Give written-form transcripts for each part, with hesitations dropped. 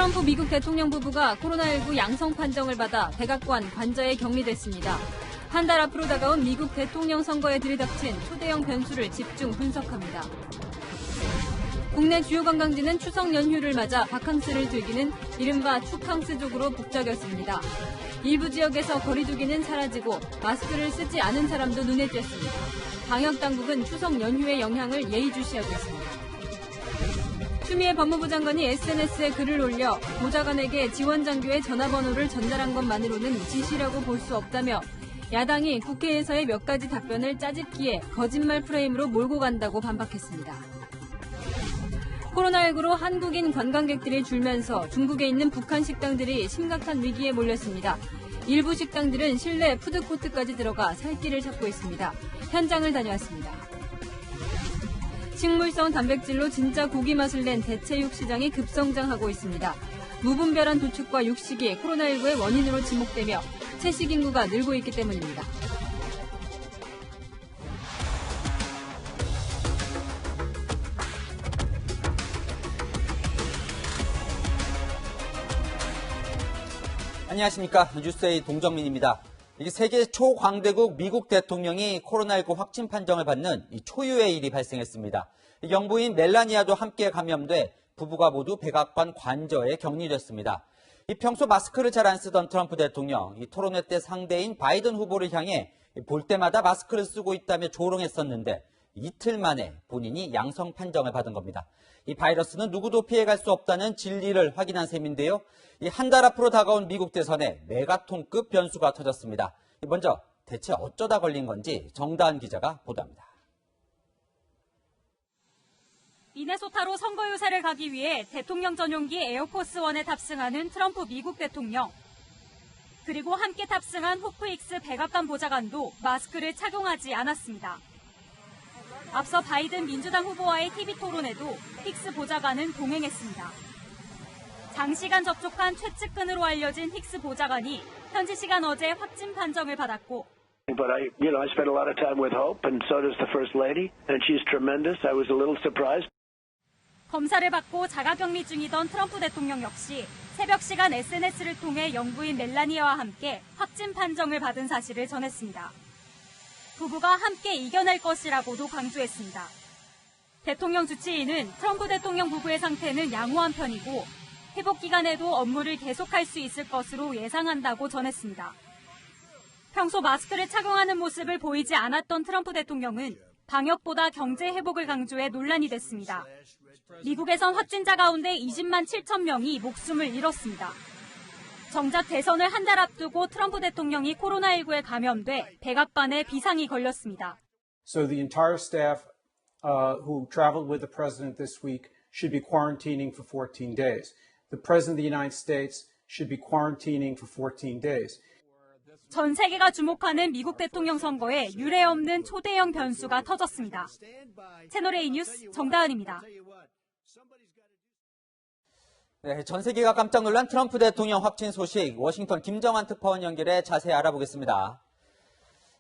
트럼프 미국 대통령 부부가 코로나19 양성 판정을 받아 백악관 관저에 격리됐습니다. 한 달 앞으로 다가온 미국 대통령 선거에 들이닥친 초대형 변수를 집중 분석합니다. 국내 주요 관광지는 추석 연휴를 맞아 바캉스를 즐기는 이른바 축캉스족으로 북적였습니다. 일부 지역에서 거리 두기는 사라지고 마스크를 쓰지 않은 사람도 눈에 띄었습니다. 방역당국은 추석 연휴의 영향을 예의주시하고 있습니다. 추미애 법무부 장관이 SNS에 글을 올려 보좌관에게 지원장교의 전화번호를 전달한 것만으로는 지시라고 볼 수 없다며 야당이 국회에서의 몇 가지 답변을 짜집기에 거짓말 프레임으로 몰고 간다고 반박했습니다. 코로나19로 한국인 관광객들이 줄면서 중국에 있는 북한 식당들이 심각한 위기에 몰렸습니다. 일부 식당들은 실내 푸드코트까지 들어가 살 길을 찾고 있습니다. 현장을 다녀왔습니다. 식물성 단백질로 진짜 고기 맛을 낸 대체육 시장이 급성장하고 있습니다. 무분별한 도축과 육식이 코로나19의 원인으로 지목되며 채식 인구가 늘고 있기 때문입니다. 안녕하십니까. 뉴스의 동정민입니다. 이게 세계 초광대국 미국 대통령이 코로나19 확진 판정을 받는 이 초유의 일이 발생했습니다. 영부인 멜라니아도 함께 감염돼 부부가 모두 백악관 관저에 격리됐습니다. 평소 마스크를 잘 안 쓰던 트럼프 대통령, 토론회 때 상대인 바이든 후보를 향해 볼 때마다 마스크를 쓰고 있다며 조롱했었는데 이틀 만에 본인이 양성 판정을 받은 겁니다. 이 바이러스는 누구도 피해갈 수 없다는 진리를 확인한 셈인데요. 한 달 앞으로 다가온 미국 대선에 메가톤급 변수가 터졌습니다. 먼저 대체 어쩌다 걸린 건지 정다은 기자가 보도합니다. 미네소타로 선거 유세를 가기 위해 대통령 전용기 에어포스원에 탑승하는 트럼프 미국 대통령. 그리고 함께 탑승한 호프익스 백악관 보좌관도 마스크를 착용하지 않았습니다. 앞서 바이든 민주당 후보와의 TV 토론에도 힉스 보좌관은 동행했습니다. 장시간 접촉한 최측근으로 알려진 힉스 보좌관이 현지 시간 어제 확진 판정을 받았고 But I spent a lot of time with Hope, and so does the First Lady, and she's tremendous. I was a little surprised. 검사를 받고 자가격리 중이던 트럼프 대통령 역시 새벽 시간 SNS를 통해 영부인 멜라니아와 함께 확진 판정을 받은 사실을 전했습니다. 부부가 함께 이겨낼 것이라고도 강조했습니다. 대통령 주치의는 트럼프 대통령 부부의 상태는 양호한 편이고 회복 기간에도 업무를 계속할 수 있을 것으로 예상한다고 전했습니다. 평소 마스크를 착용하는 모습을 보이지 않았던 트럼프 대통령은 방역보다 경제 회복을 강조해 논란이 됐습니다. 미국에선 확진자 가운데 20만 7천 명이 목숨을 잃었습니다. 정작 대선을 한 달 앞두고 트럼프 대통령이 코로나19에 감염돼 백악관에 비상이 걸렸습니다. So the entire staff who traveled with the president this week should be quarantining for 14 days. The president of the United States should be quarantining for 14 days. 전 세계가 주목하는 미국 대통령 선거에 유례없는 초대형 변수가 터졌습니다. 채널A 뉴스 정다은입니다. 네, 전 세계가 깜짝 놀란 트럼프 대통령 확진 소식, 워싱턴 김정환 특파원 연결해 자세히 알아보겠습니다.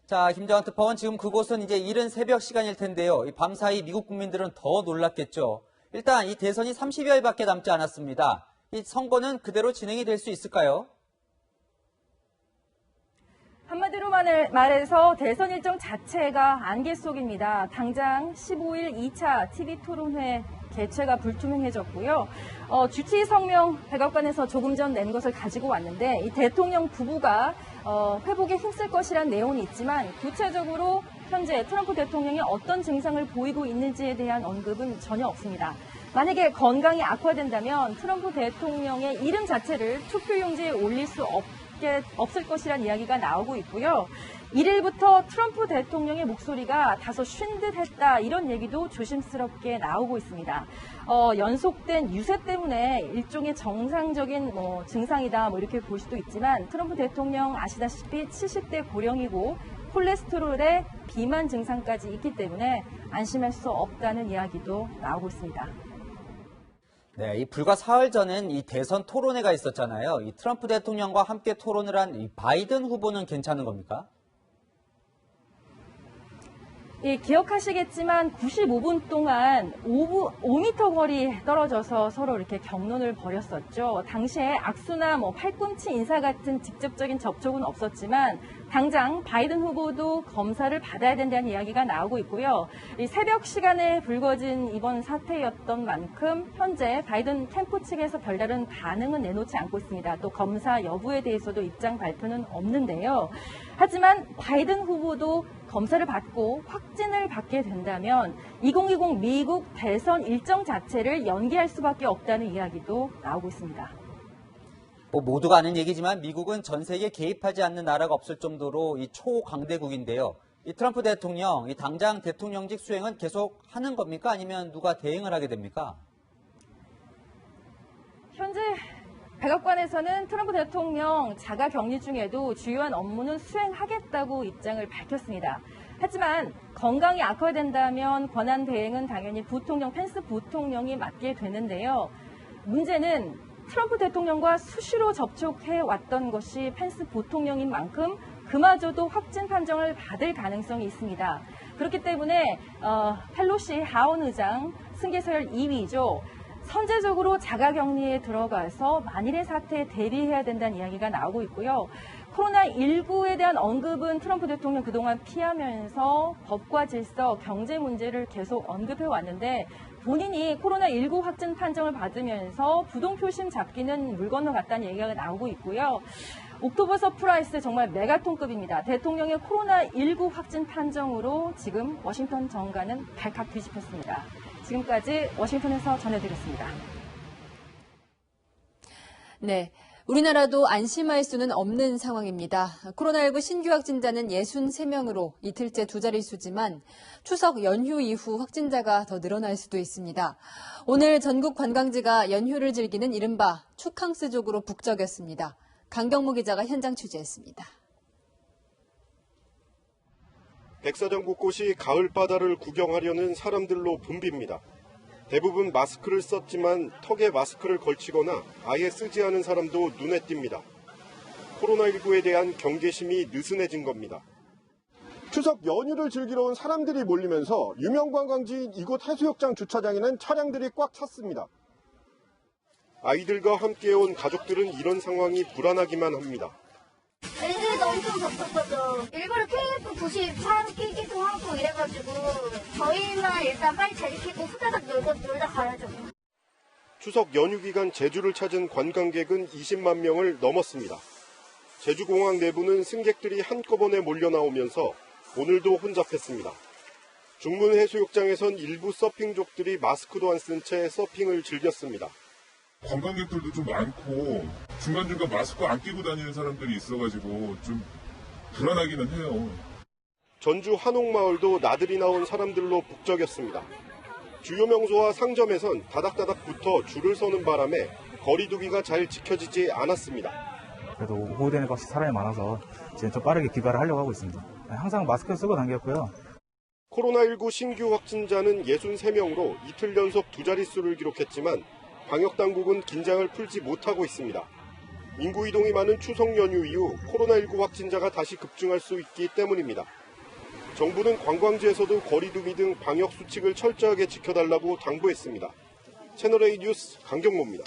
자, 김정환 특파원, 지금 그곳은 이제 이른 새벽 시간일 텐데요. 밤사이 미국 국민들은 더 놀랐겠죠. 일단 이 대선이 30여일밖에 남지 않았습니다. 이 선거는 그대로 진행이 될 수 있을까요? 한마디로 말해서 대선 일정 자체가 안개 속입니다. 당장 15일 2차 TV 토론회 개최가 불투명해졌고요. 주치의 성명 백악관에서 조금 전 낸 것을 가지고 왔는데 이 대통령 부부가 회복에 힘쓸 것이란 내용이 있지만 구체적으로 현재 트럼프 대통령이 어떤 증상을 보이고 있는지에 대한 언급은 전혀 없습니다. 만약에 건강이 악화된다면 트럼프 대통령의 이름 자체를 투표용지에 올릴 수 없을 것이란 이야기가 나오고 있고요. 1일부터 트럼프 대통령의 목소리가 다소 쉰 듯했다 이런 얘기도 조심스럽게 나오고 있습니다. 연속된 유세 때문에 일종의 정상적인 증상이다 이렇게 볼 수도 있지만 트럼프 대통령 아시다시피 70대 고령이고 콜레스테롤의 비만 증상까지 있기 때문에 안심할 수 없다는 이야기도 나오고 있습니다. 네, 이 불과 사흘 전엔 이 대선 토론회가 있었잖아요. 이 트럼프 대통령과 함께 토론을 한 이 바이든 후보는 괜찮은 겁니까? 예, 기억하시겠지만 95분 동안 5m 거리 떨어져서 서로 이렇게 격론을 벌였었죠. 당시에 악수나 팔꿈치 인사 같은 직접적인 접촉은 없었지만 당장 바이든 후보도 검사를 받아야 된다는 이야기가 나오고 있고요. 이 새벽 시간에 불거진 이번 사태였던 만큼 현재 바이든 캠프 측에서 별다른 반응은 내놓지 않고 있습니다. 또 검사 여부에 대해서도 입장 발표는 없는데요. 하지만 바이든 후보도 검사를 받고 확진을 받게 된다면 2020 미국 대선 일정 자체를 연기할 수밖에 없다는 이야기도 나오고 있습니다. 모두가 아는 얘기지만 미국은 전 세계에 개입하지 않는 나라가 없을 정도로 이 초강대국인데요. 이 트럼프 대통령, 이 당장 대통령직 수행은 계속 하는 겁니까? 아니면 누가 대행을 하게 됩니까? 현재 백악관에서는 트럼프 대통령 자가 격리 중에도 주요한 업무는 수행하겠다고 입장을 밝혔습니다. 하지만 건강이 악화된다면 권한 대행은 당연히 부통령, 펜스 부통령이 맡게 되는데요. 문제는 트럼프 대통령과 수시로 접촉해 왔던 것이 펜스 부통령인 만큼 그마저도 확진 판정을 받을 가능성이 있습니다. 그렇기 때문에 펠로시 하원 의장 승계서열 2위죠. 선제적으로 자가격리에 들어가서 만일의 사태에 대비해야 된다는 이야기가 나오고 있고요. 코로나19에 대한 언급은 트럼프 대통령 그동안 피하면서 법과 질서, 경제 문제를 계속 언급해 왔는데 본인이 코로나19 확진 판정을 받으면서 부동표심 잡기는 물 건너갔다는 얘기가 나오고 있고요. 옥토버 서프라이스 정말 메가톤급입니다. 대통령의 코로나19 확진 판정으로 지금 워싱턴 정가는 발칵 뒤집혔습니다. 지금까지 워싱턴에서 전해드렸습니다. 네. 우리나라도 안심할 수는 없는 상황입니다. 코로나19 신규 확진자는 63명으로 이틀째 두 자릿수지만 추석 연휴 이후 확진자가 더 늘어날 수도 있습니다. 오늘 전국 관광지가 연휴를 즐기는 이른바 축캉스족으로 북적였습니다. 강경무 기자가 현장 취재했습니다. 백사장 곳곳이 가을바다를 구경하려는 사람들로 붐빕니다. 대부분 마스크를 썼지만 턱에 마스크를 걸치거나 아예 쓰지 않은 사람도 눈에 띕니다. 코로나19에 대한 경계심이 느슨해진 겁니다. 추석 연휴를 즐기러 온 사람들이 몰리면서 유명 관광지인 이곳 해수욕장 주차장에는 차량들이 꽉 찼습니다. 아이들과 함께 온 가족들은 이런 상황이 불안하기만 합니다. 애들도 엄청 덥었거든. 일부러 KF94로 끼기도 하고 이래가지고 저희만 일단 빨리 자리 켜고 후다닥 놀다 가야죠. 추석 연휴 기간 제주를 찾은 관광객은 20만 명을 넘었습니다. 제주공항 내부는 승객들이 한꺼번에 몰려 나오면서 오늘도 혼잡했습니다. 중문해수욕장에선 일부 서핑족들이 마스크도 안 쓴 채 서핑을 즐겼습니다. 관광객들도 좀 많고 중간중간 마스크 안 끼고 다니는 사람들이 있어가지고 좀 불안하기는 해요. 전주 한옥마을도 나들이 나온 사람들로 북적였습니다. 주요 명소와 상점에선 다닥다닥 붙어 줄을 서는 바람에 거리 두기가 잘 지켜지지 않았습니다. 그래도 오후 되는 것 사람이 많아서 이제 좀 빠르게 귀가를 하려고 하고 있습니다. 항상 마스크 쓰고 다녔고요. 코로나19 신규 확진자는 63명으로 이틀 연속 두 자릿수를 기록했지만 방역당국은 긴장을 풀지 못하고 있습니다. 인구 이동이 많은 추석 연휴 이후 코로나19 확진자가 다시 급증할 수 있기 때문입니다. 정부는 관광지에서도 거리 두기 등 방역 수칙을 철저하게 지켜달라고 당부했습니다. 채널A 뉴스 강경모입니다.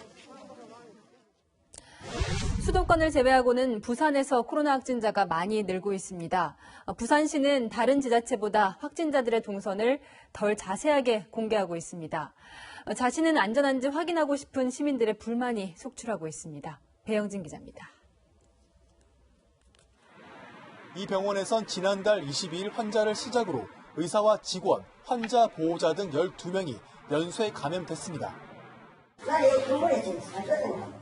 수도권을 제외하고는 부산에서 코로나 확진자가 많이 늘고 있습니다. 부산시는 다른 지자체보다 확진자들의 동선을 덜 자세하게 공개하고 있습니다. 자신은 안전한지 확인하고 싶은 시민들의 불만이 속출하고 있습니다. 배영진 기자입니다. 이 병원에선 지난달 22일 환자를 시작으로 의사와 직원, 환자 보호자 등 12명이 연쇄 감염됐습니다. 나 여기 근무에 지금 살거든요.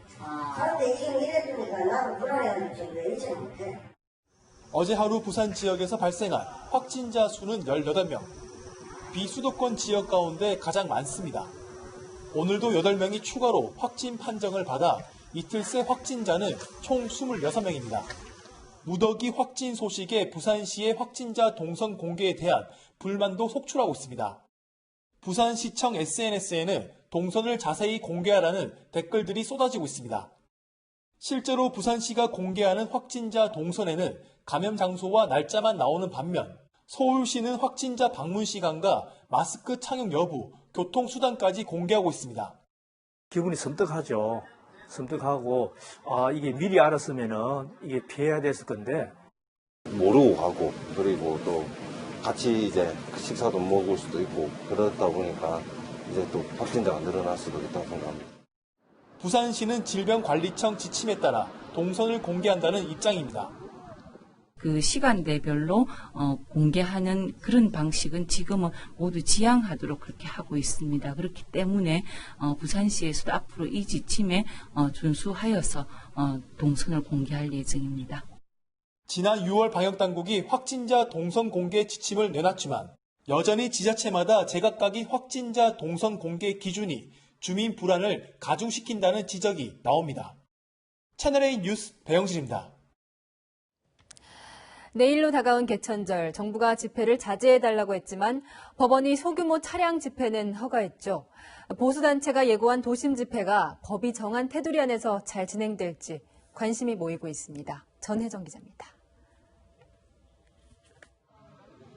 그런데 지금 이래주니까 나도 불안해가지고 지금 일찍 못해. 어제 하루 부산 지역에서 발생한 확진자 수는 18명. 비수도권 지역 가운데 가장 많습니다. 오늘도 8명이 추가로 확진 판정을 받아 이틀 새 확진자는 총 26명입니다. 무더기 확진 소식에 부산시의 확진자 동선 공개에 대한 불만도 속출하고 있습니다. 부산시청 SNS에는 동선을 자세히 공개하라는 댓글들이 쏟아지고 있습니다. 실제로 부산시가 공개하는 확진자 동선에는 감염 장소와 날짜만 나오는 반면 서울시는 확진자 방문 시간과 마스크 착용 여부, 교통수단까지 공개하고 있습니다. 기분이 섬뜩하죠. 섬뜩하고 이게 미리 알았으면은 이게 피해야 됐을 건데 모르고 가고 그리고 또 같이 이제 식사도 먹을 수도 있고 그러다 보니까 이제 또 확진자가 늘어날 수도 있다고 생각합니다. 부산시는 질병관리청 지침에 따라 동선을 공개한다는 입장입니다. 그 시간대별로 공개하는 그런 방식은 지금은 모두 지양하도록 그렇게 하고 있습니다. 그렇기 때문에 부산시에서도 앞으로 이 지침에 준수하여서 동선을 공개할 예정입니다. 지난 6월 방역당국이 확진자 동선 공개 지침을 내놨지만 여전히 지자체마다 제각각이 확진자 동선 공개 기준이 주민 불안을 가중시킨다는 지적이 나옵니다. 채널A 뉴스 배영실입니다. 내일로 다가온 개천절, 정부가 집회를 자제해달라고 했지만 법원이 소규모 차량 집회는 허가했죠. 보수단체가 예고한 도심 집회가 법이 정한 테두리 안에서 잘 진행될지 관심이 모이고 있습니다. 전혜정 기자입니다.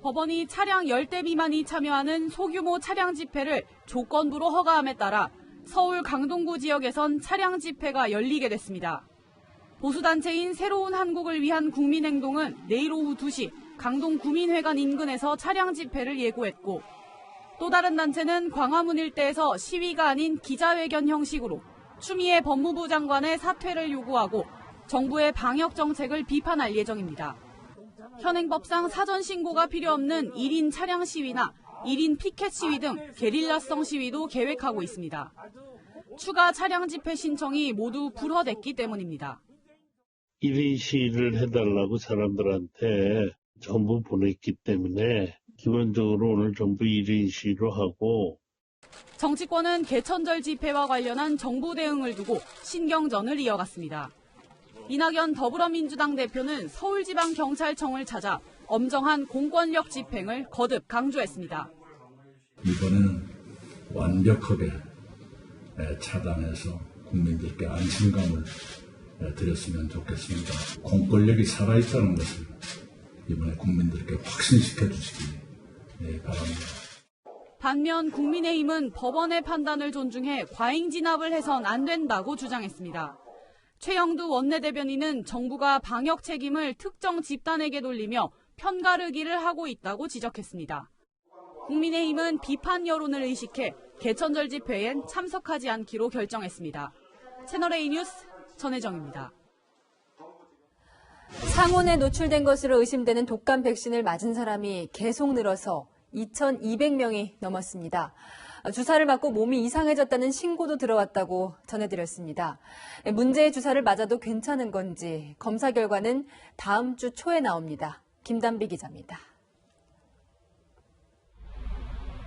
법원이 차량 10대 미만이 참여하는 소규모 차량 집회를 조건부로 허가함에 따라 서울 강동구 지역에선 차량 집회가 열리게 됐습니다. 보수단체인 새로운 한국을 위한 국민행동은 내일 오후 2시 강동 구민회관 인근에서 차량 집회를 예고했고 또 다른 단체는 광화문 일대에서 시위가 아닌 기자회견 형식으로 추미애 법무부 장관의 사퇴를 요구하고 정부의 방역 정책을 비판할 예정입니다. 현행법상 사전 신고가 필요 없는 1인 차량 시위나 1인 피켓 시위 등 게릴라성 시위도 계획하고 있습니다. 추가 차량 집회 신청이 모두 불허됐기 때문입니다. 1인 시위를 해달라고 사람들한테 전부 보냈기 때문에 기본적으로 오늘 전부 1인 시위로 하고 정치권은 개천절 집회와 관련한 정부 대응을 두고 신경전을 이어갔습니다. 이낙연 더불어민주당 대표는 서울지방경찰청을 찾아 엄정한 공권력 집행을 거듭 강조했습니다. 이번에는 완벽하게 차단해서 국민들께 안심감을 드렸으면 좋겠습니다. 공권력이 살아있다는 것을 이번에 국민들께 확신시켜 주시기 바랍니다. 반면 국민의힘은 법원의 판단을 존중해 과잉 진압을 해선 안 된다고 주장했습니다. 최영두 원내대변인은 정부가 방역 책임을 특정 집단에게 돌리며 편가르기를 하고 있다고 지적했습니다. 국민의힘은 비판 여론을 의식해 개천절 집회엔 참석하지 않기로 결정했습니다. 채널A 뉴스 전혜정입니다. 상온에 노출된 것으로 의심되는 독감 백신을 맞은 사람이 계속 늘어서 2,200명이 넘었습니다. 주사를 맞고 몸이 이상해졌다는 신고도 들어왔다고 전해드렸습니다. 문제의 주사를 맞아도 괜찮은 건지 검사 결과는 다음 주 초에 나옵니다. 김단비 기자입니다.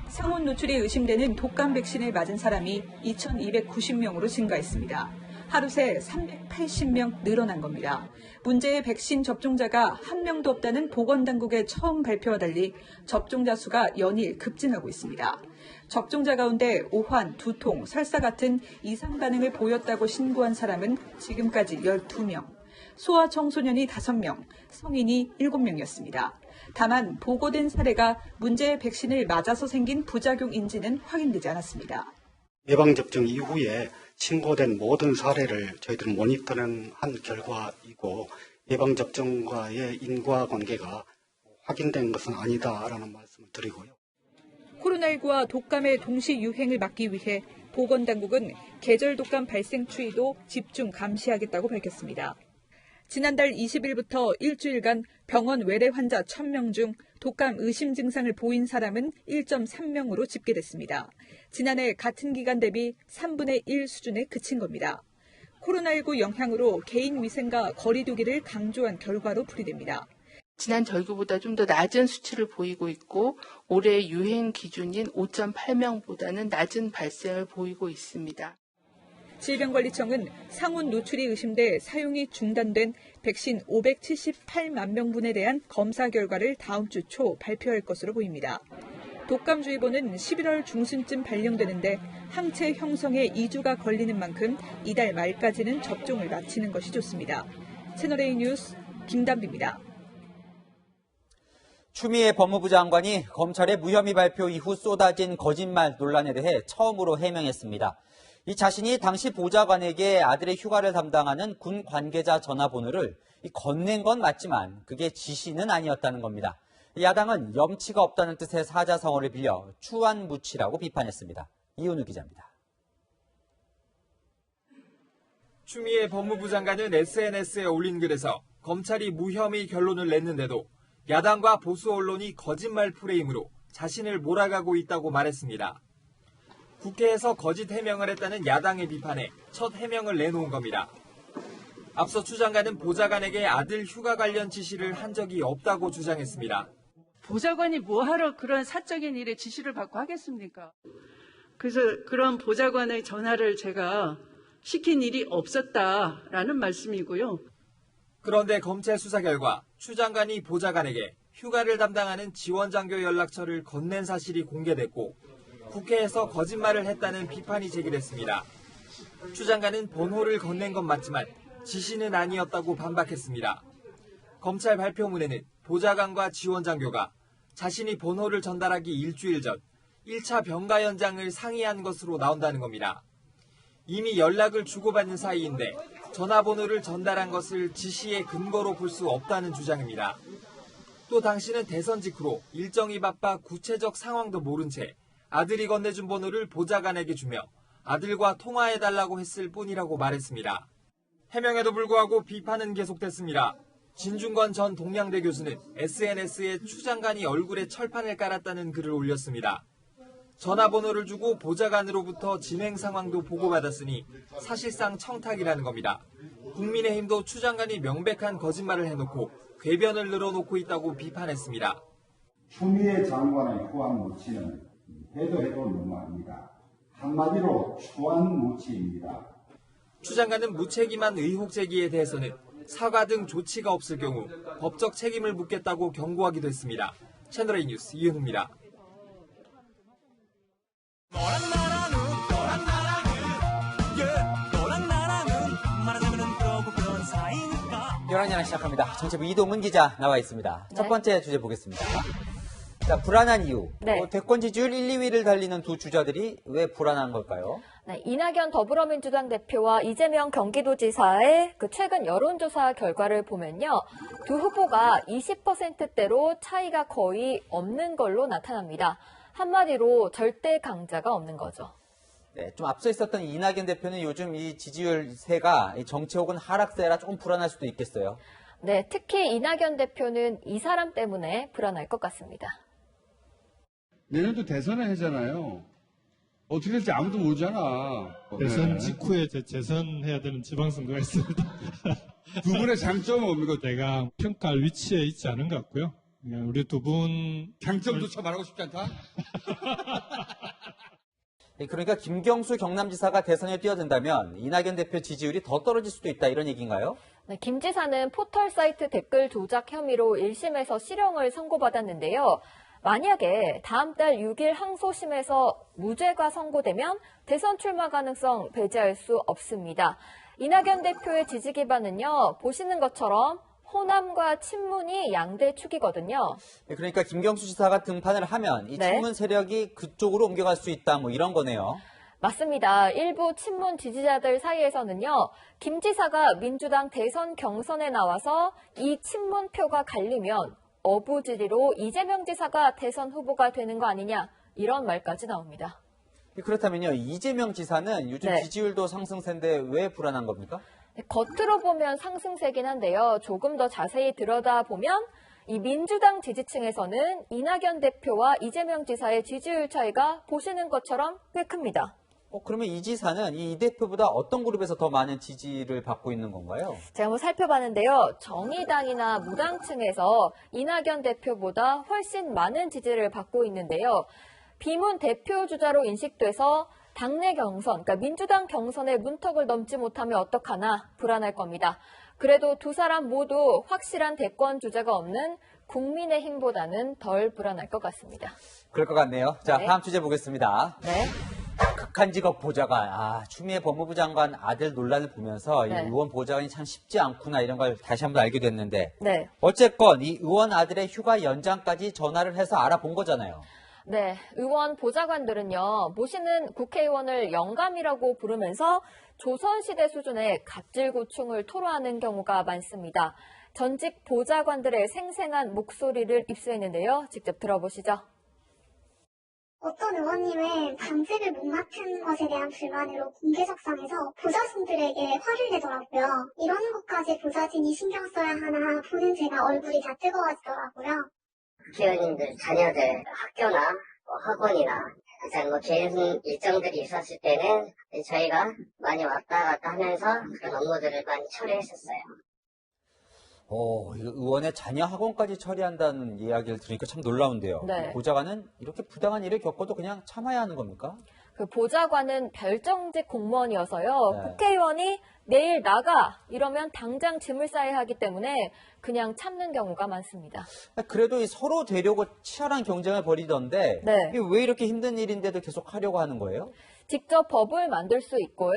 상온 노출이 의심되는 독감 백신을 맞은 사람이 2,290명으로 증가했습니다. 하루 새 380명 늘어난 겁니다. 문제의 백신 접종자가 한 명도 없다는 보건당국의 처음 발표와 달리 접종자 수가 연일 급증하고 있습니다. 접종자 가운데 오한, 두통, 설사 같은 이상 반응을 보였다고 신고한 사람은 지금까지 12명, 소아청소년이 5명, 성인이 7명이었습니다. 다만 보고된 사례가 문제의 백신을 맞아서 생긴 부작용인지는 확인되지 않았습니다. 예방접종 이후에 신고된 모든 사례를 저희들은 모니터링한 결과이고 예방접종과의 인과관계가 확인된 것은 아니다라는 말씀을 드리고요. 코로나19와 독감의 동시 유행을 막기 위해 보건당국은 계절 독감 발생 추이도 집중 감시하겠다고 밝혔습니다. 지난달 20일부터 일주일간 병원 외래 환자 1,000명 중 독감 의심 증상을 보인 사람은 1.3명으로 집계됐습니다. 지난해 같은 기간 대비 3분의 1 수준에 그친 겁니다. 코로나19 영향으로 개인 위생과 거리 두기를 강조한 결과로 풀이됩니다. 지난 절기보다 좀 더 낮은 수치를 보이고 있고 올해 유행 기준인 5.8명보다는 낮은 발생을 보이고 있습니다. 질병관리청은 상온 노출이 의심돼 사용이 중단된 백신 578만 명분에 대한 검사 결과를 다음 주 초 발표할 것으로 보입니다. 독감주의보는 11월 중순쯤 발령되는데 항체 형성에 2주가 걸리는 만큼 이달 말까지는 접종을 마치는 것이 좋습니다. 채널A 뉴스 김단비입니다. 추미애 법무부 장관이 검찰의 무혐의 발표 이후 쏟아진 거짓말 논란에 대해 처음으로 해명했습니다. 이 자신이 당시 보좌관에게 아들의 휴가를 담당하는 군 관계자 전화번호를 건넨 건 맞지만 그게 지시는 아니었다는 겁니다. 야당은 염치가 없다는 뜻의 사자성어를 빌려 추한무치라고 비판했습니다. 이은우 기자입니다. 추미애 법무부 장관은 SNS에 올린 글에서 검찰이 무혐의 결론을 냈는데도 야당과 보수 언론이 거짓말 프레임으로 자신을 몰아가고 있다고 말했습니다. 국회에서 거짓 해명을 했다는 야당의 비판에 첫 해명을 내놓은 겁니다. 앞서 추 장관은 보좌관에게 아들 휴가 관련 지시를 한 적이 없다고 주장했습니다. 보좌관이 뭐하러 그런 사적인 일에 지시를 받고 하겠습니까? 그래서 그런 보좌관의 전화를 제가 시킨 일이 없었다라는 말씀이고요. 그런데 검찰 수사 결과 추 장관이 보좌관에게 휴가를 담당하는 지원장교 연락처를 건넨 사실이 공개됐고 국회에서 거짓말을 했다는 비판이 제기됐습니다. 추 장관은 번호를 건넨 건 맞지만 지시는 아니었다고 반박했습니다. 검찰 발표문에는 보좌관과 지원장교가 자신이 번호를 전달하기 일주일 전 1차 병가 연장을 상의한 것으로 나온다는 겁니다. 이미 연락을 주고받는 사이인데 전화번호를 전달한 것을 지시의 근거로 볼 수 없다는 주장입니다. 또 당시는 대선 직후로 일정이 바빠 구체적 상황도 모른 채 아들이 건네준 번호를 보좌관에게 주며 아들과 통화해달라고 했을 뿐이라고 말했습니다. 해명에도 불구하고 비판은 계속됐습니다. 진중권 전 동양대 교수는 SNS에 추 장관이 얼굴에 철판을 깔았다는 글을 올렸습니다. 전화번호를 주고 보좌관으로부터 진행 상황도 보고받았으니 사실상 청탁이라는 겁니다. 국민의힘도 추 장관이 명백한 거짓말을 해놓고 궤변을 늘어놓고 있다고 비판했습니다. 추미애 장관의 후한무치는 해도 너무합니다. 한마디로 추한무치입니다. 추 장관은 무책임한 의혹 제기에 대해서는 사과 등 조치가 없을 경우 법적 책임을 묻겠다고 경고하기도 했습니다. 채널A 뉴스 이은우입니다. 열한 시간 시작합니다. 정치부 이동은 기자 나와 있습니다. 첫 번째 주제 보겠습니다. 자, 불안한 이유. 대권 지지율 1, 2위를 달리는 두 주자들이 왜 불안한 걸까요? 네, 이낙연 더불어민주당 대표와 이재명 경기도지사의 최근 여론조사 결과를 보면요. 두 후보가 20%대로 차이가 거의 없는 걸로 나타납니다. 한마디로 절대 강자가 없는 거죠. 네, 좀 앞서 있었던 이낙연 대표는 요즘 이 지지율세가 정치 혹은 하락세라 조금 불안할 수도 있겠어요. 네, 특히 이낙연 대표는 이 사람 때문에 불안할 것 같습니다. 내년도 대선을 하잖아요. 어떻게 될지 아무도 모르잖아. 대선 직후에 재선해야 되는 지방선거가 있습니다. 두 분의 장점은 뭡니까? 내가 평가할 위치에 있지 않은 것 같고요. 우리 두 분 장점조차 말하고 싶지 않다? 그러니까 김경수 경남지사가 대선에 뛰어든다면 이낙연 대표 지지율이 더 떨어질 수도 있다 이런 얘기인가요? 네, 김 지사는 포털 사이트 댓글 조작 혐의로 1심에서 실형을 선고받았는데요. 만약에 다음 달 6일 항소심에서 무죄가 선고되면 대선 출마 가능성 배제할 수 없습니다. 이낙연 대표의 지지 기반은요, 보시는 것처럼 호남과 친문이 양대 축이거든요. 그러니까 김경수 지사가 등판을 하면 이 친문 세력이 그쪽으로 옮겨갈 수 있다 뭐 이런 거네요. 맞습니다. 일부 친문 지지자들 사이에서는요. 김 지사가 민주당 대선 경선에 나와서 이 친문표가 갈리면 어부지리로 이재명 지사가 대선 후보가 되는 거 아니냐 이런 말까지 나옵니다. 그렇다면요. 이재명 지사는 요즘 지지율도 상승세인데 왜 불안한 겁니까? 겉으로 보면 상승세긴 한데요. 조금 더 자세히 들여다보면 이 민주당 지지층에서는 이낙연 대표와 이재명 지사의 지지율 차이가 보시는 것처럼 꽤 큽니다. 그러면 이 지사는 이 대표보다 어떤 그룹에서 더 많은 지지를 받고 있는 건가요? 제가 한번 살펴봤는데요. 정의당이나 무당층에서 이낙연 대표보다 훨씬 많은 지지를 받고 있는데요. 비문 대표 주자로 인식돼서 당내 경선, 그러니까 민주당 경선의 문턱을 넘지 못하면 어떡하나 불안할 겁니다. 그래도 두 사람 모두 확실한 대권 주자가 없는 국민의힘보다는 덜 불안할 것 같습니다. 그럴 것 같네요. 자, 다음 주제 보겠습니다. 네. 극한 직업 보좌관. 추미애 법무부 장관 아들 논란을 보면서 네. 이 의원 보좌관이 참 쉽지 않구나 이런 걸 다시 한번 알게 됐는데 네. 어쨌건 이 의원 아들의 휴가 연장까지 전화를 해서 알아본 거잖아요. 네, 의원 보좌관들은요, 모시는 국회의원을 영감이라고 부르면서 조선시대 수준의 갑질고충을 토로하는 경우가 많습니다. 전직 보좌관들의 생생한 목소리를 입수했는데요. 직접 들어보시죠. 어떤 의원님은 당직을 못 맡은 것에 대한 불만으로 공개석상에서 보좌진들에게 화를 내더라고요. 이런 것까지 보좌진이 신경 써야 하나 보는 제가 얼굴이 다 뜨거워지더라고요. 국회의원님들 자녀들 학교나 학원이나 가장 개인 일정들이 있었을 때는 저희가 많이 왔다 갔다 하면서 그런 업무들을 많이 처리했었어요. 의원의 자녀 학원까지 처리한다는 이야기를 들으니까 참 놀라운데요. 네. 보좌관은 이렇게 부당한 일을 겪어도 그냥 참아야 하는 겁니까? 그 보좌관은 별정직 공무원이어서요. 네. 국회의원이 내일 나가 이러면 당장 짐을 싸야 하기 때문에 그냥 참는 경우가 많습니다. 그래도 서로 되려고 치열한 경쟁을 벌이던데 네. 이게 왜 이렇게 힘든 일인데도 계속 하려고 하는 거예요? 직접 법을 만들 수 있고요.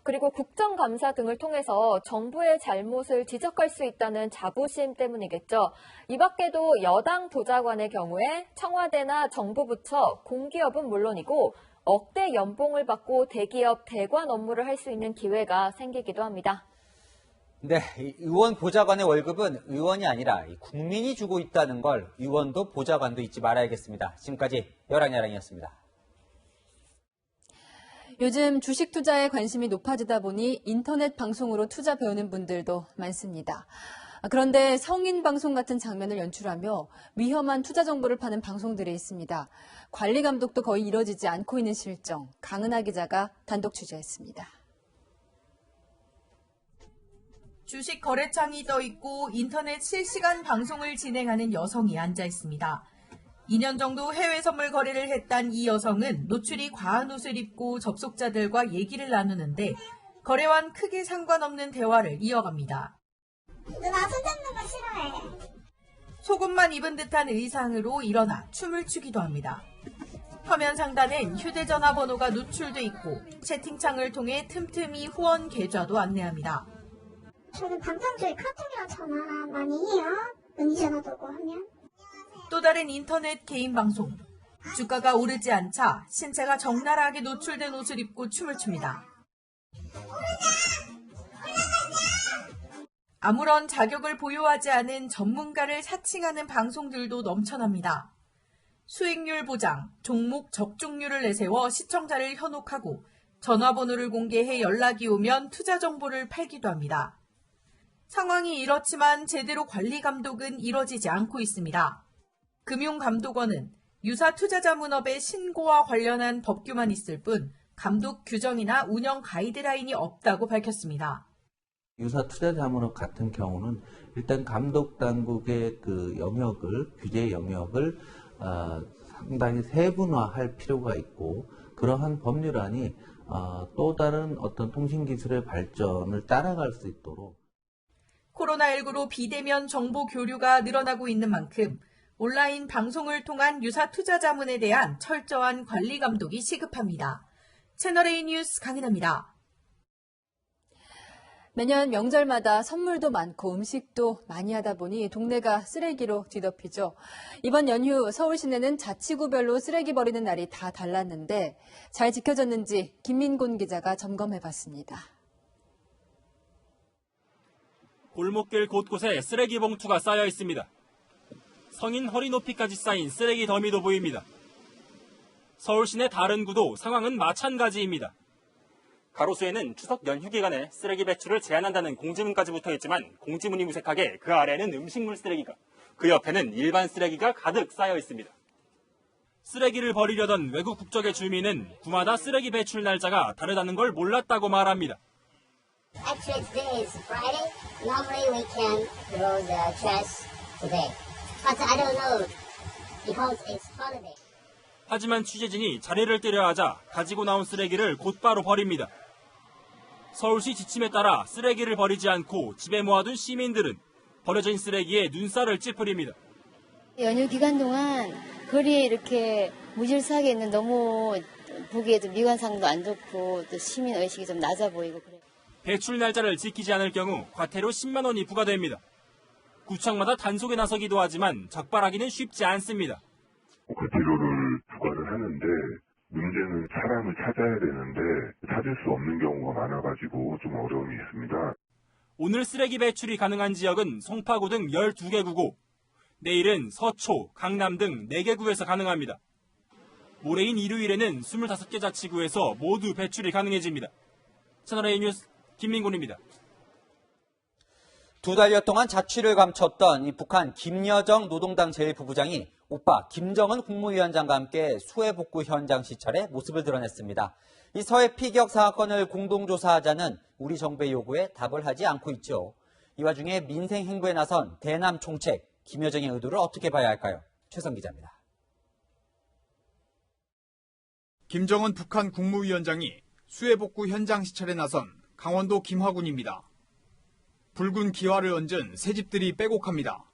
그리고 국정감사 등을 통해서 정부의 잘못을 지적할 수 있다는 자부심 때문이겠죠. 이 밖에도 여당 보좌관의 경우에 청와대나 정부 부처, 공기업은 물론이고 억대 연봉을 받고 대기업 대관 업무를 할 수 있는 기회가 생기기도 합니다. 네, 이 의원 보좌관의 월급은 의원이 아니라 국민이 주고 있다는 걸 의원도 보좌관도 잊지 말아야겠습니다. 지금까지 여랑야랑이었습니다. 요즘 주식 투자에 관심이 높아지다 보니 인터넷 방송으로 투자 배우는 분들도 많습니다. 그런데 성인 방송 같은 장면을 연출하며 위험한 투자 정보를 파는 방송들이 있습니다. 관리 감독도 거의 이뤄지지 않고 있는 실정, 강은하 기자가 단독 취재했습니다. 주식 거래창이 떠 있고 인터넷 실시간 방송을 진행하는 여성이 앉아 있습니다. 2년 정도 해외 선물 거래를 했단 이 여성은 노출이 과한 옷을 입고 접속자들과 얘기를 나누는데 거래와는 크게 상관없는 대화를 이어갑니다. 누나 손잡는 거 싫어해. 속옷만 입은 듯한 의상으로 일어나 춤을 추기도 합니다. 화면 상단엔 휴대전화 번호가 노출돼 있고 채팅창을 통해 틈틈이 후원 계좌도 안내합니다. 저는 방탄조의 카톡이랑 전화 많이 해요. 은희 전화도 오고 하면. 또 다른 인터넷 개인 방송. 주가가 오르지 않자 신체가 적나라하게 노출된 옷을 입고 춤을 춥니다. 아무런 자격을 보유하지 않은 전문가를 사칭하는 방송들도 넘쳐납니다. 수익률 보장, 종목 적중률을 내세워 시청자를 현혹하고 전화번호를 공개해 연락이 오면 투자 정보를 팔기도 합니다. 상황이 이렇지만 제대로 관리 감독은 이뤄지지 않고 있습니다. 금융감독원은 유사 투자자문업의 신고와 관련한 법규만 있을 뿐 감독 규정이나 운영 가이드라인이 없다고 밝혔습니다. 유사 투자자문업 같은 경우는 일단 감독 당국의 그 영역을, 규제 영역을 상당히 세분화할 필요가 있고 그러한 법률안이 또 다른 어떤 통신기술의 발전을 따라갈 수 있도록 코로나19로 비대면 정보 교류가 늘어나고 있는 만큼 온라인 방송을 통한 유사 투자 자문에 대한 철저한 관리 감독이 시급합니다. 채널A 뉴스 강은하입니다. 매년 명절마다 선물도 많고 음식도 많이 하다 보니 동네가 쓰레기로 뒤덮이죠. 이번 연휴 서울 시내는 자치구별로 쓰레기 버리는 날이 다 달랐는데 잘 지켜졌는지 김민곤 기자가 점검해봤습니다. 골목길 곳곳에 쓰레기 봉투가 쌓여 있습니다. 성인 허리 높이까지 쌓인 쓰레기 더미도 보입니다. 서울 시내 다른 구도 상황은 마찬가지입니다. 가로수에는 추석 연휴 기간에 쓰레기 배출을 제한한다는 공지문까지 붙어있지만 공지문이 무색하게 그 아래는 음식물 쓰레기가, 그 옆에는 일반 쓰레기가 가득 쌓여 있습니다. 쓰레기를 버리려던 외국 국적의 주민은 구마다 쓰레기 배출 날짜가 다르다는 걸 몰랐다고 말합니다. Actually, today is Friday. Normally we can throw the trash today. But I don't know because it's holiday. 하지만 취재진이 자리를 뜨려 하자 가지고 나온 쓰레기를 곧바로 버립니다. 서울시 지침에 따라 쓰레기를 버리지 않고 집에 모아둔 시민들은 버려진 쓰레기에 눈살을 찌푸립니다. 연휴 기간 동안 거리에 이렇게 무질서하게 있는 너무 보기에도 미관상도 안 좋고 또 시민 의식이 좀 낮아 보이고 그래요. 배출 날짜를 지키지 않을 경우 과태료 10만 원이 부과됩니다. 구청마다 단속에 나서기도 하지만 적발하기는 쉽지 않습니다. 과태료를 부과를 하는데 문제는 사람을 찾아야 되는데 찾을 수 없는 경우가 많아가지고 좀 어려움이 있습니다. 오늘 쓰레기 배출이 가능한 지역은 송파구 등 12개 구고, 내일은 서초, 강남 등 4개 구에서 가능합니다. 모레인 일요일에는 25개 자치구에서 모두 배출이 가능해집니다. 채널A 뉴스 김민곤입니다. 2달여 동안 자취를 감췄던 이 북한 김여정 노동당 제1부부장이 오빠 김정은 국무위원장과 함께 수해 복구 현장 시찰에 모습을 드러냈습니다. 이 서해 피격 사건을 공동조사하자는 우리 정부의 요구에 답을 하지 않고 있죠. 이 와중에 민생 행보에 나선 대남 총책 김여정의 의도를 어떻게 봐야 할까요? 최성 기자입니다. 김정은 북한 국무위원장이 수해 복구 현장 시찰에 나선 강원도 김화군입니다. 붉은 기와를 얹은 새 집들이 빼곡합니다.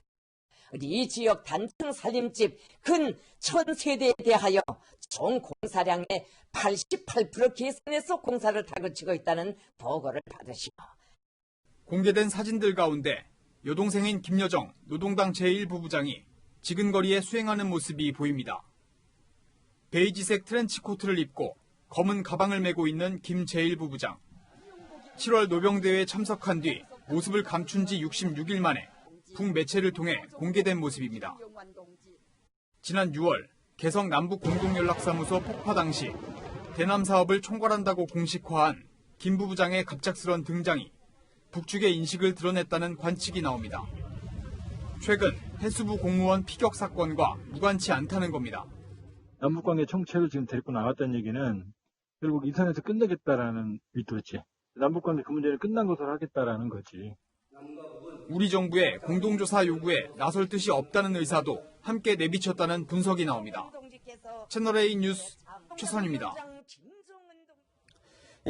이 지역 단층 살림집 근 1000세대에 대하여 총 공사량의 88% 계산해서 공사를 다그치고 있다는 보고를 받으시오. 공개된 사진들 가운데 여동생인 김여정 노동당 제1부부장이 지근거리에 수행하는 모습이 보입니다. 베이지색 트렌치코트를 입고 검은 가방을 메고 있는 김 제1부부장. 7월 노병대회에 참석한 뒤 모습을 감춘 지 66일 만에 북매체를 통해 공개된 모습입니다. 지난 6월 개성 남북공동연락사무소 폭파 당시 대남 사업을 총괄한다고 공식화한 김 부부장의 갑작스런 등장이 북측의 인식을 드러냈다는 관측이 나옵니다. 최근 해수부 공무원 피격 사건과 무관치 않다는 겁니다. 남북관계 총체를 지금 데리고 나갔다는 얘기는 결국 이 선에서 끝내겠다라는 의도지. 남북관계 그 문제는 끝난 것으로 하겠다라는 거지. 우리 정부의 공동조사 요구에 나설 뜻이 없다는 의사도 함께 내비쳤다는 분석이 나옵니다. 채널A 뉴스 최선입니다.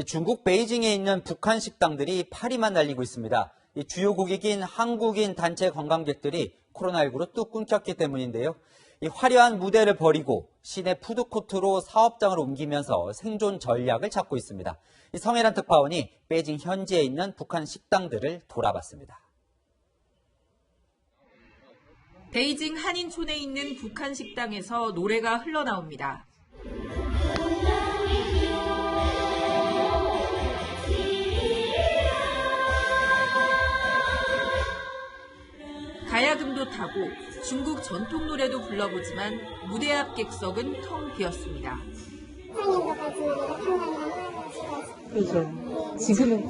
중국 베이징에 있는 북한 식당들이 파리만 날리고 있습니다. 주요 고객인 한국인 단체 관광객들이 코로나19로 뚝 끊겼기 때문인데요. 화려한 무대를 버리고 시내 푸드코트로 사업장을 옮기면서 생존 전략을 찾고 있습니다. 성혜란 특파원이 베이징 현지에 있는 북한 식당들을 돌아봤습니다. 베이징 한인촌에 있는 북한 식당에서 노래가 흘러나옵니다. 가야금도 타고 중국 전통 노래도 불러보지만 무대 앞 객석은 텅 비었습니다. 그죠. 지금은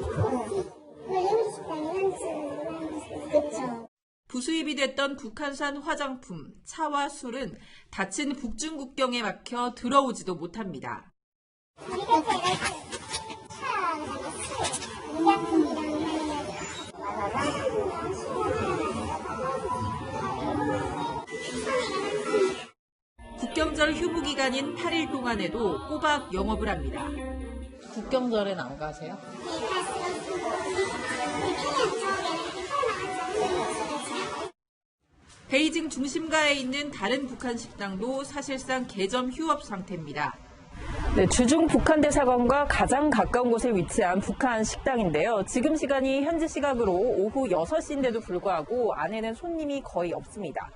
부수입이 됐던 북한산 화장품, 차와 술은 닫힌 북중 국경에 막혀 들어오지도 못합니다. 국경절 휴무 기간인 8일 동안에도 꼬박 영업을 합니다. 국경절엔 안 가세요? 베이징 중심가에 있는 다른 북한 식당도 사실상 개점 휴업 상태입니다. 네, 주중 북한 대사관과 가장 가까운 곳에 위치한 북한 식당인데요. 지금 시간이 현지 시각으로 오후 6시인데도 불구하고 안에는 손님이 거의 없습니다.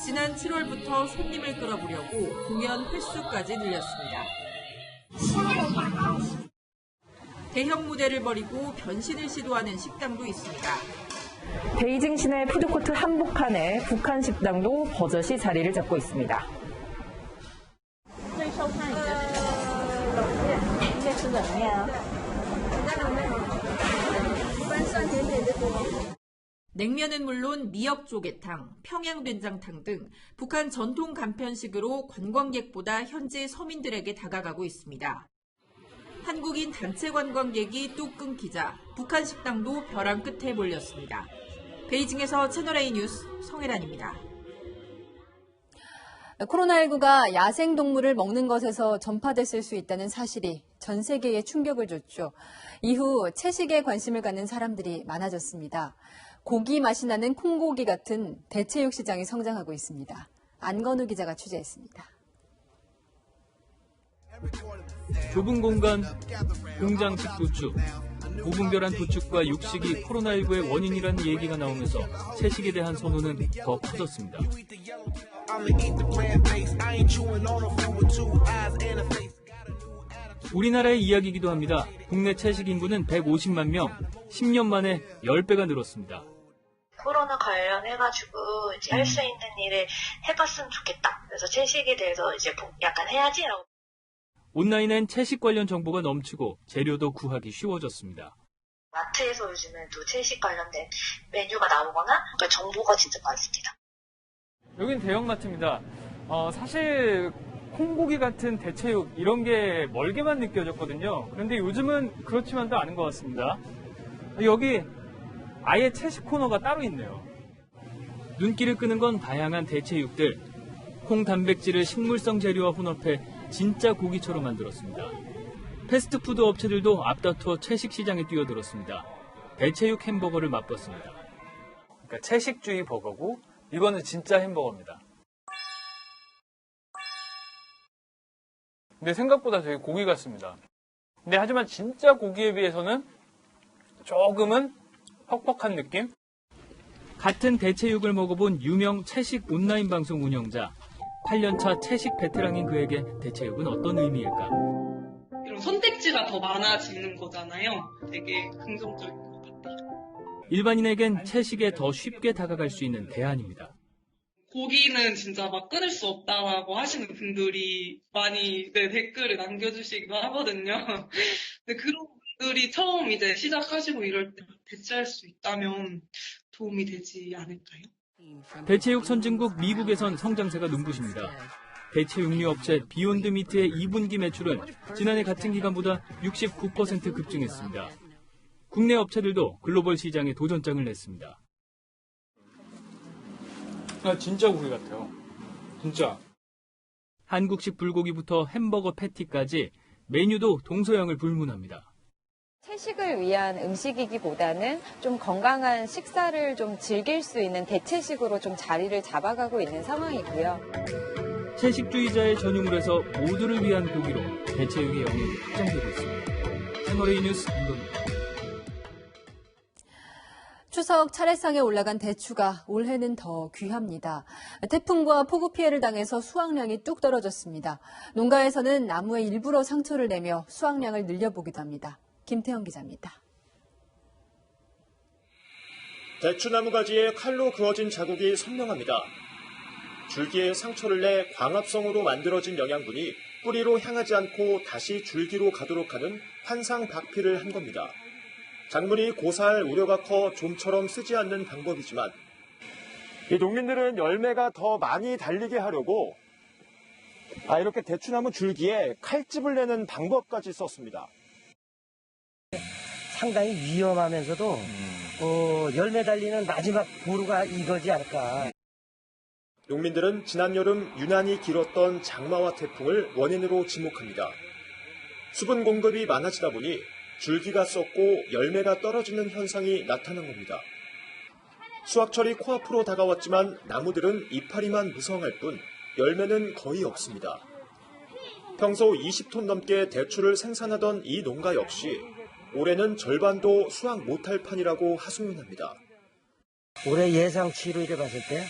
지난 7월부터 손님을 끌어보려고 공연 횟수까지 늘렸습니다. 대형 무대를 버리고 변신을 시도하는 식당도 있습니다. 베이징 시내 푸드코트 한복판에 북한 식당도 버젓이 자리를 잡고 있습니다. 냉면은 물론 미역조개탕, 평양된장탕 등 북한 전통 간편식으로 관광객보다 현지 서민들에게 다가가고 있습니다. 한국인 단체 관광객이 뚝 끊기자 북한 식당도 벼랑 끝에 몰렸습니다. 베이징에서 채널A 뉴스 성혜란입니다. 코로나19가 야생동물을 먹는 것에서 전파됐을 수 있다는 사실이 전 세계에 충격을 줬죠. 이후 채식에 관심을 갖는 사람들이 많아졌습니다. 고기 맛이 나는 콩고기 같은 대체육 시장이 성장하고 있습니다. 안건우 기자가 취재했습니다. 좁은 공간, 공장식 도축, 무분별한 도축과 육식이 코로나19의 원인이라는 얘기가 나오면서 채식에 대한 선호는 더 커졌습니다. 우리나라의 이야기이기도 합니다. 국내 채식 인구는 150만 명, 10년 만에 10배가 늘었습니다. 코로나 관련해가지고 이제 할 수 있는 일을 해봤으면 좋겠다. 그래서 채식에 대해서 이제 약간 해야지라고. 온라인엔 채식 관련 정보가 넘치고 재료도 구하기 쉬워졌습니다. 마트에서 요즘엔 또 채식 관련된 메뉴가 나오거나 그러니까 정보가 진짜 많습니다. 여긴 대형마트입니다. 사실 콩고기 같은 대체육 이런 게 멀게만 느껴졌거든요. 그런데 요즘은 그렇지만도 않은 것 같습니다. 여기 아예 채식 코너가 따로 있네요. 눈길을 끄는 건 다양한 대체육들. 콩 단백질을 식물성 재료와 혼합해 진짜 고기처럼 만들었습니다. 패스트푸드 업체들도 앞다투어 채식 시장에 뛰어들었습니다. 대체육 햄버거를 맛봤습니다. 그러니까 채식주의 버거고 이거는 진짜 햄버거입니다. 근데 생각보다 되게 고기 같습니다. 근데 하지만 진짜 고기에 비해서는 조금은 퍽퍽한 느낌? 같은 대체육을 먹어본 유명 채식 온라인 방송 운영자. 8년차 채식 베테랑인 그에게 대체육은 어떤 의미일까? 이런 선택지가 더 많아지는 거잖아요. 되게 긍정적인 것 같아요. 일반인에겐 채식에 더 쉽게 다가갈 수 있는 대안입니다. 고기는 진짜 막 끊을 수 없다라고 하시는 분들이 많이 댓글을 남겨주시기도 하거든요. 근데 그런 분들이 처음 이제 시작하시고 이럴 때 대체할 수 있다면 도움이 되지 않을까요? 대체육 선진국 미국에선 성장세가 눈부십니다. 대체육류 업체 비욘드 미트의 2분기 매출은 지난해 같은 기간보다 69% 급증했습니다. 국내 업체들도 글로벌 시장에 도전장을 냈습니다. 진짜 고기 같아요. 진짜. 한국식 불고기부터 햄버거 패티까지 메뉴도 동서양을 불문합니다. 채식을 위한 음식이기보다는 좀 건강한 식사를 좀 즐길 수 있는 대체식으로 좀 자리를 잡아가고 있는 상황이고요. 채식주의자의 전유물 에서 모두를 위한 고기로 대체육의 영역이 확장되고 있습니다. 채널A 뉴스 임동입니다. 추석 차례상에 올라간 대추가 올해는 더 귀합니다. 태풍과 폭우 피해를 당해서 수확량이 뚝 떨어졌습니다. 농가에서는 나무에 일부러 상처를 내며 수확량을 늘려보기도 합니다. 김태형 기자입니다. 대추나무 가지에 칼로 그어진 자국이 선명합니다. 줄기에 상처를 내 광합성으로 만들어진 영양분이 뿌리로 향하지 않고 다시 줄기로 가도록 하는 환상 박피를 한 겁니다. 작물이 고사할 우려가 커 좀처럼 쓰지 않는 방법이지만 이 농민들은 열매가 더 많이 달리게 하려고 이렇게 대추나무 줄기에 칼집을 내는 방법까지 썼습니다. 상당히 위험하면서도 열매 달리는 마지막 보루가 이거지 않을까. 농민들은 지난 여름 유난히 길었던 장마와 태풍을 원인으로 지목합니다. 수분 공급이 많아지다 보니 줄기가 썩고 열매가 떨어지는 현상이 나타난 겁니다. 수확철이 코앞으로 다가왔지만 나무들은 이파리만 무성할 뿐 열매는 거의 없습니다. 평소 20톤 넘게 대추를 생산하던 이 농가 역시 올해는 절반도 수확 못할 판이라고 하소연합니다. 올해 예상치로 이래 봤을 때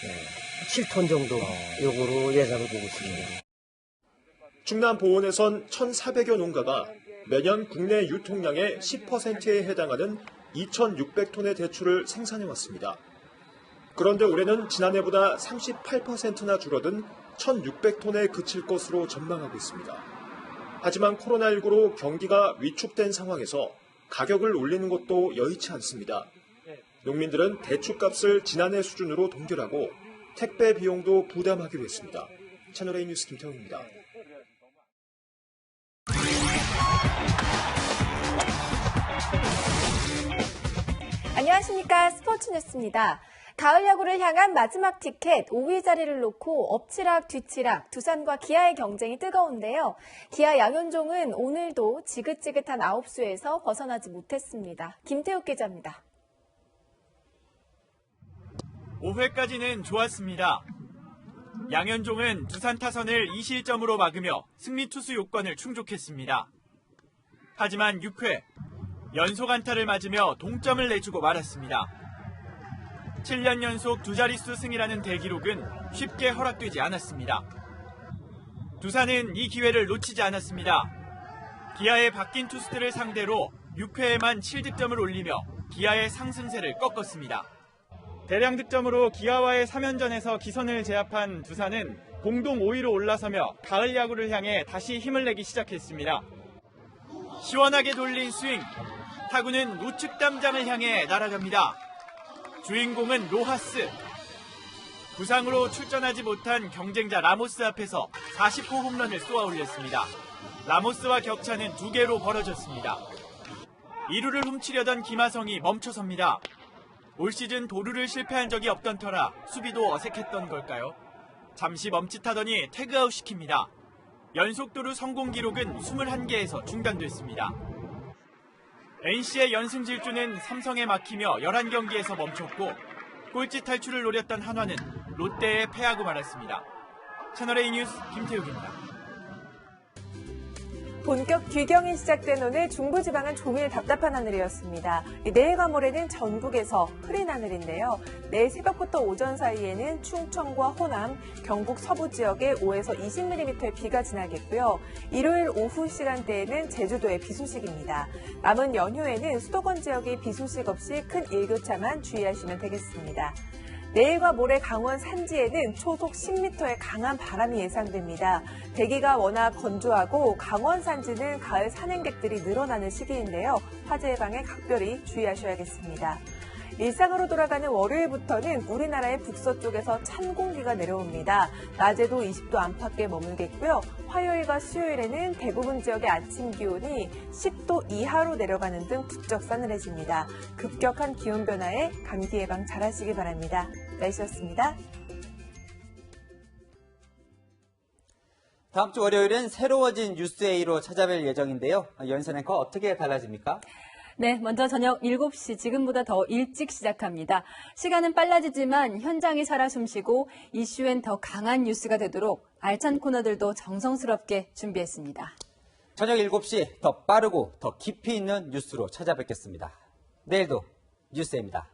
7톤 정도 요거로 예상을 보고 있습니다. 충남 보은에선 1,400여 농가가 매년 국내 유통량의 10%에 해당하는 2,600톤의 대추를 생산해왔습니다. 그런데 올해는 지난해보다 38%나 줄어든 1,600톤에 그칠 것으로 전망하고 있습니다. 하지만 코로나19로 경기가 위축된 상황에서 가격을 올리는 것도 여의치 않습니다. 농민들은 대추값을 지난해 수준으로 동결하고 택배 비용도 부담하기로 했습니다. 채널A 뉴스 김태형입니다. 안녕하십니까. 스포츠 뉴스입니다. 가을 야구를 향한 마지막 티켓 5위 자리를 놓고 엎치락 뒤치락 두산과 기아의 경쟁이 뜨거운데요. 기아 양현종은 오늘도 지긋지긋한 아홉수에서 벗어나지 못했습니다. 김태욱 기자입니다. 5회까지는 좋았습니다. 양현종은 두산 타선을 2실점으로 막으며 승리 투수 요건을 충족했습니다. 하지만 6회 연속 안타를 맞으며 동점을 내주고 말았습니다. 7년 연속 두 자릿수 승이라는 대기록은 쉽게 허락되지 않았습니다. 두산은 이 기회를 놓치지 않았습니다. 기아의 바뀐 투수들을 상대로 6회에만 7득점을 올리며 기아의 상승세를 꺾었습니다. 대량 득점으로 기아와의 3연전에서 기선을 제압한 두산은 공동 5위로 올라서며 가을 야구를 향해 다시 힘을 내기 시작했습니다. 시원하게 돌린 스윙, 타구는 우측 담장을 향해 날아갑니다. 주인공은 로하스. 부상으로 출전하지 못한 경쟁자 라모스 앞에서 40호 홈런을 쏘아 올렸습니다. 라모스와 격차는 2개로 벌어졌습니다. 2루를 훔치려던 김하성이 멈춰섭니다. 올 시즌 도루를 실패한 적이 없던 터라 수비도 어색했던 걸까요? 잠시 멈칫하더니 태그아웃 시킵니다. 연속 도루 성공 기록은 21개에서 중단됐습니다. NC의 연승 질주는 삼성에 막히며 11경기에서 멈췄고 꼴찌 탈출을 노렸던 한화는 롯데에 패하고 말았습니다. 채널A 뉴스 김태욱입니다. 본격 귀경이 시작된 오늘 중부지방은 종일 답답한 하늘이었습니다. 내일과 모레는 전국에서 흐린 하늘인데요. 내일 새벽부터 오전 사이에는 충청과 호남, 경북 서부 지역에 5에서 20mm의 비가 지나겠고요. 일요일 오후 시간대에는 제주도에 비 소식입니다. 남은 연휴에는 수도권 지역에 비 소식 없이 큰 일교차만 주의하시면 되겠습니다. 내일과 모레 강원 산지에는 초속 10m의 강한 바람이 예상됩니다. 대기가 워낙 건조하고 강원 산지는 가을 산행객들이 늘어나는 시기인데요. 화재 예방에 각별히 주의하셔야겠습니다. 일상으로 돌아가는 월요일부터는 우리나라의 북서쪽에서 찬 공기가 내려옵니다. 낮에도 20도 안팎에 머물겠고요. 화요일과 수요일에는 대부분 지역의 아침 기온이 10도 이하로 내려가는 등 부쩍 싸늘해집니다. 급격한 기온 변화에 감기 예방 잘하시기 바랍니다. 날씨였습니다. 다음 주 월요일은 새로워진 뉴스A로 찾아뵐 예정인데요. 연선 앵커 어떻게 달라집니까? 네, 먼저 저녁 7시 지금보다 더 일찍 시작합니다. 시간은 빨라지지만 현장이 살아 숨쉬고 이슈엔 더 강한 뉴스가 되도록 알찬 코너들도 정성스럽게 준비했습니다. 저녁 7시 더 빠르고 더 깊이 있는 뉴스로 찾아뵙겠습니다. 내일도 뉴스입니다.